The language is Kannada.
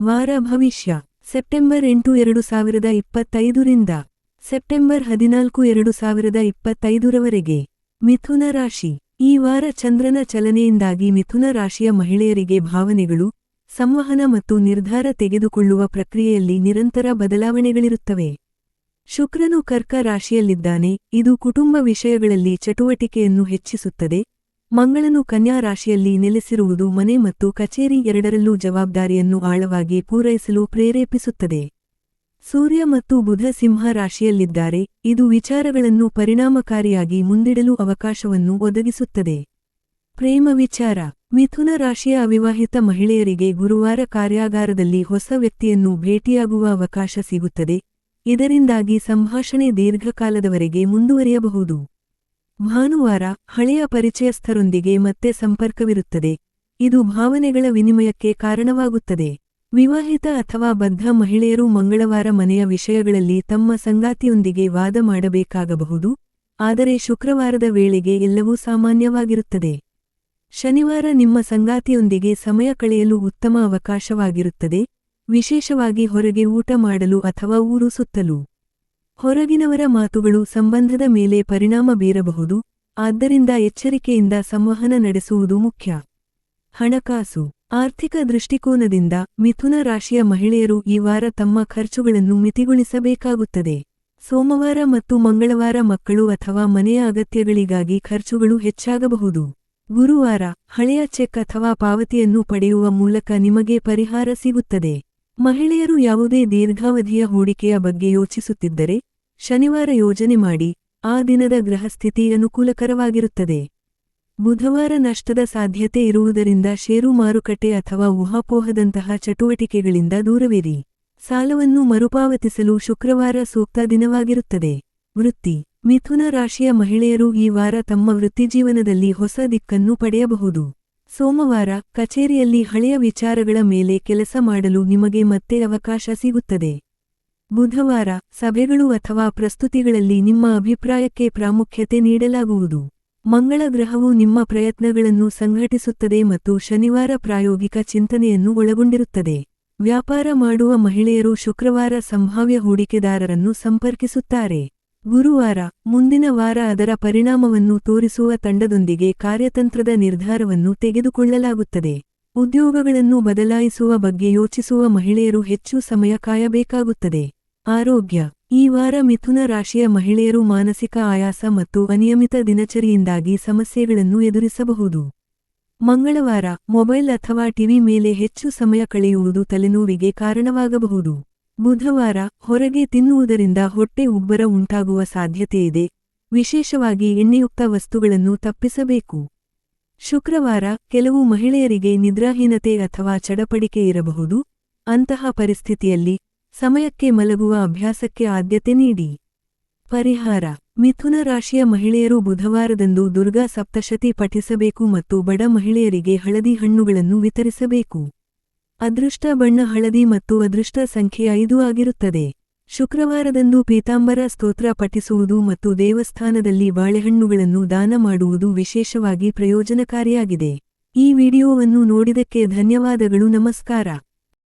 ವಾರ ಭವಿಷ್ಯ ಸೆಪ್ಟೆಂಬರ್ 8, 2025 ರಿಂದ ಸೆಪ್ಟೆಂಬರ್ 14, 2025 ರವರೆಗೆ. ಮಿಥುನ ರಾಶಿ. ಈ ವಾರ ಚಂದ್ರನ ಚಲನೆಯಿಂದಾಗಿ ಮಿಥುನ ರಾಶಿಯ ಮಹಿಳೆಯರಿಗೆ ಭಾವನೆಗಳು, ಸಂವಹನ ಮತ್ತು ನಿರ್ಧಾರ ತೆಗೆದುಕೊಳ್ಳುವ ಪ್ರಕ್ರಿಯೆಯಲ್ಲಿ ನಿರಂತರ ಬದಲಾವಣೆಗಳಿರುತ್ತವೆ. ಶುಕ್ರನು ಕರ್ಕ ರಾಶಿಯಲ್ಲಿದ್ದಾನೆ, ಇದು ಕುಟುಂಬ ವಿಷಯಗಳಲ್ಲಿ ಚಟುವಟಿಕೆಯನ್ನು ಹೆಚ್ಚಿಸುತ್ತದೆ. ಮಂಗಳನು ಕನ್ಯಾ ರಾಶಿಯಲ್ಲಿ ನೆಲೆಸಿರುವುದು ಮನೆ ಮತ್ತು ಕಚೇರಿ ಎರಡರಲ್ಲೂ ಜವಾಬ್ದಾರಿಯನ್ನು ಆಳವಾಗಿ ಪೂರೈಸಲು ಪ್ರೇರೇಪಿಸುತ್ತದೆ. ಸೂರ್ಯ ಮತ್ತು ಬುಧ ಸಿಂಹ ರಾಶಿಯಲ್ಲಿದ್ದಾರೆ, ಇದು ವಿಚಾರಗಳನ್ನು ಪರಿಣಾಮಕಾರಿಯಾಗಿ ಮುಂದಿಡಲು ಅವಕಾಶವನ್ನು ಒದಗಿಸುತ್ತದೆ. ಪ್ರೇಮ ವಿಚಾರ. ಮಿಥುನ ರಾಶಿಯ ಅವಿವಾಹಿತ ಮಹಿಳೆಯರಿಗೆ ಗುರುವಾರ ಕಾರ್ಯಾಗಾರದಲ್ಲಿ ಹೊಸ ವ್ಯಕ್ತಿಯನ್ನು ಭೇಟಿಯಾಗುವ ಅವಕಾಶ ಸಿಗುತ್ತದೆ, ಇದರಿಂದಾಗಿ ಸಂಭಾಷಣೆ ದೀರ್ಘಕಾಲದವರೆಗೆ ಮುಂದುವರಿಯಬಹುದು. ಭಾನುವಾರ ಹಳೆಯ ಪರಿಚಯಸ್ಥರೊಂದಿಗೆ ಮತ್ತೆ ಸಂಪರ್ಕವಿರುತ್ತದೆ, ಇದು ಭಾವನೆಗಳ ವಿನಿಮಯಕ್ಕೆ ಕಾರಣವಾಗುತ್ತದೆ. ವಿವಾಹಿತ ಅಥವಾ ಬದ್ಧ ಮಹಿಳೆಯರು ಮಂಗಳವಾರ ಮನೆಯ ವಿಷಯಗಳಲ್ಲಿ ತಮ್ಮ ಸಂಗಾತಿಯೊಂದಿಗೆ ವಾದ ಮಾಡಬೇಕಾಗಬಹುದು, ಆದರೆ ಶುಕ್ರವಾರದ ವೇಳೆಗೆ ಎಲ್ಲವೂ ಸಾಮಾನ್ಯವಾಗಿರುತ್ತದೆ. ಶನಿವಾರ ನಿಮ್ಮ ಸಂಗಾತಿಯೊಂದಿಗೆ ಸಮಯ ಕಳೆಯಲು ಉತ್ತಮ ಅವಕಾಶವಾಗಿರುತ್ತದೆ, ವಿಶೇಷವಾಗಿ ಹೊರಗೆ ಊಟ ಮಾಡಲು ಅಥವಾ ಊರು ಸುತ್ತಲು. ಹೊರಗಿನವರ ಮಾತುಗಳು ಸಂಬಂಧದ ಮೇಲೆ ಪರಿಣಾಮ ಬೀರಬಹುದು, ಆದ್ದರಿಂದ ಎಚ್ಚರಿಕೆಯಿಂದ ಸಂವಹನ ನಡೆಸುವುದು ಮುಖ್ಯ. ಹಣಕಾಸು. ಆರ್ಥಿಕ ದೃಷ್ಟಿಕೋನದಿಂದ ಮಿಥುನ ರಾಶಿಯ ಮಹಿಳೆಯರು ಈ ವಾರ ತಮ್ಮ ಖರ್ಚುಗಳನ್ನು ಮಿತಿಗೊಳಿಸಬೇಕಾಗುತ್ತದೆ. ಸೋಮವಾರ ಮತ್ತು ಮಂಗಳವಾರ ಮಕ್ಕಳು ಅಥವಾ ಮನೆಯ ಅಗತ್ಯಗಳಿಗಾಗಿ ಖರ್ಚುಗಳು ಹೆಚ್ಚಾಗಬಹುದು. ಗುರುವಾರ ಹಳೆಯ ಚೆಕ್ ಅಥವಾ ಪಾವತಿಯನ್ನು ಪಡೆಯುವ ಮೂಲಕ ನಿಮಗೆ ಪರಿಹಾರ ಸಿಗುತ್ತದೆ. ಮಹಿಳೆಯರು ಯಾವುದೇ ದೀರ್ಘಾವಧಿಯ ಹೂಡಿಕೆಯ ಬಗ್ಗೆ ಯೋಚಿಸುತ್ತಿದ್ದರೆ ಶನಿವಾರ ಯೋಜನೆ ಮಾಡಿ, ಆ ದಿನದ ಗ್ರಹಸ್ಥಿತಿ ಅನುಕೂಲಕರವಾಗಿರುತ್ತದೆ. ಬುಧವಾರ ನಷ್ಟದ ಸಾಧ್ಯತೆ ಇರುವುದರಿಂದ ಷೇರು ಮಾರುಕಟ್ಟೆ ಅಥವಾ ಊಹಾಪೋಹದಂತಹ ಚಟುವಟಿಕೆಗಳಿಂದ ದೂರವಿರಿ. ಸಾಲವನ್ನು ಮರುಪಾವತಿಸಲು ಶುಕ್ರವಾರ ಸೂಕ್ತ ದಿನವಾಗಿರುತ್ತದೆ. ವೃತ್ತಿ. ಮಿಥುನ ರಾಶಿಯ ಮಹಿಳೆಯರು ಈ ವಾರ ತಮ್ಮ ವೃತ್ತಿಜೀವನದಲ್ಲಿ ಹೊಸ ದಿಕ್ಕನ್ನು ಪಡೆಯಬಹುದು. ಸೋಮವಾರ ಕಚೇರಿಯಲ್ಲಿ ಹಳೆಯ ವಿಚಾರಗಳ ಮೇಲೆ ಕೆಲಸ ಮಾಡಲು ನಿಮಗೆ ಮತ್ತೆ ಅವಕಾಶ ಸಿಗುತ್ತದೆ. ಬುಧವಾರ ಸಭೆಗಳು ಅಥವಾ ಪ್ರಸ್ತುತಿಗಳಲ್ಲಿ ನಿಮ್ಮ ಅಭಿಪ್ರಾಯಕ್ಕೆ ಪ್ರಾಮುಖ್ಯತೆ ನೀಡಲಾಗುವುದು. ಮಂಗಳ ಗ್ರಹವು ನಿಮ್ಮ ಪ್ರಯತ್ನಗಳನ್ನು ಸಂಘಟಿಸುತ್ತದೆ ಮತ್ತು ಶನಿವಾರ ಪ್ರಾಯೋಗಿಕ ಚಿಂತನೆಯನ್ನು ಒಳಗೊಂಡಿರುತ್ತದೆ. ವ್ಯಾಪಾರ ಮಾಡುವ ಮಹಿಳೆಯರು ಶುಕ್ರವಾರ ಸಂಭಾವ್ಯ ಹೂಡಿಕೆದಾರರನ್ನು ಸಂಪರ್ಕಿಸುತ್ತಾರೆ. ಗುರುವಾರ ಮುಂದಿನ ವಾರ ಅದರ ಪರಿಣಾಮವನ್ನು ತೋರಿಸುವ ತಂಡದೊಂದಿಗೆ ಕಾರ್ಯತಂತ್ರದ ನಿರ್ಧಾರವನ್ನು ತೆಗೆದುಕೊಳ್ಳಲಾಗುತ್ತದೆ. ಉದ್ಯೋಗಗಳನ್ನು ಬದಲಾಯಿಸುವ ಬಗ್ಗೆ ಯೋಚಿಸುವ ಮಹಿಳೆಯರು ಹೆಚ್ಚು ಸಮಯ ಕಾಯಬೇಕಾಗುತ್ತದೆ. ಆರೋಗ್ಯ. ಈ ವಾರ ಮಿಥುನ ರಾಶಿಯ ಮಹಿಳೆಯರು ಮಾನಸಿಕ ಆಯಾಸ ಮತ್ತು ಅನಿಯಮಿತ ದಿನಚರಿಯಿಂದಾಗಿ ಸಮಸ್ಯೆಗಳನ್ನು ಎದುರಿಸಬಹುದು. ಮಂಗಳವಾರ ಮೊಬೈಲ್ ಅಥವಾ ಟಿವಿ ಮೇಲೆ ಹೆಚ್ಚು ಸಮಯ ಕಳೆಯುವುದು ತಲೆನೋವಿಗೆ ಕಾರಣವಾಗಬಹುದು. ಬುಧವಾರ ಹೊರಗೆ ತಿನ್ನುವುದರಿಂದ ಹೊಟ್ಟೆ ಉಬ್ಬರ ಉಂಟಾಗುವ ಸಾಧ್ಯತೆಯಿದೆ, ವಿಶೇಷವಾಗಿ ಎಣ್ಣೆಯುಕ್ತ ವಸ್ತುಗಳನ್ನು ತಪ್ಪಿಸಬೇಕು. ಶುಕ್ರವಾರ ಕೆಲವು ಮಹಿಳೆಯರಿಗೆ ನಿದ್ರಾಹೀನತೆ ಅಥವಾ ಚಡಪಡಿಕೆ ಇರಬಹುದು, ಅಂತಹ ಪರಿಸ್ಥಿತಿಯಲ್ಲಿ ಸಮಯಕ್ಕೆ ಮಲಗುವ ಅಭ್ಯಾಸಕ್ಕೆ ಆದ್ಯತೆ ನೀಡಿ. ಪರಿಹಾರ. ಮಿಥುನ ರಾಶಿಯ ಮಹಿಳೆಯರು ಬುಧವಾರದಂದು ದುರ್ಗಾ ಸಪ್ತಶತಿ ಪಠಿಸಬೇಕು ಮತ್ತು ಬಡ ಮಹಿಳೆಯರಿಗೆ ಹಳದಿ ಹಣ್ಣುಗಳನ್ನು ವಿತರಿಸಬೇಕು. ಅದೃಷ್ಟ ಬಣ್ಣ ಹಳದಿ ಮತ್ತು ಅದೃಷ್ಟ ಸಂಖ್ಯೆ 5 ಆಗಿರುತ್ತದೆ. ಶುಕ್ರವಾರದಂದು ಪೀತಾಂಬರ ಸ್ತೋತ್ರ ಪಠಿಸುವುದು ಮತ್ತು ದೇವಸ್ಥಾನದಲ್ಲಿ ಬಾಳೆಹಣ್ಣುಗಳನ್ನು ದಾನ ಮಾಡುವುದು ವಿಶೇಷವಾಗಿ ಪ್ರಯೋಜನಕಾರಿಯಾಗಿದೆ. ಈ ವಿಡಿಯೋವನ್ನು ನೋಡಿದಕ್ಕೆ ಧನ್ಯವಾದಗಳು. ನಮಸ್ಕಾರ.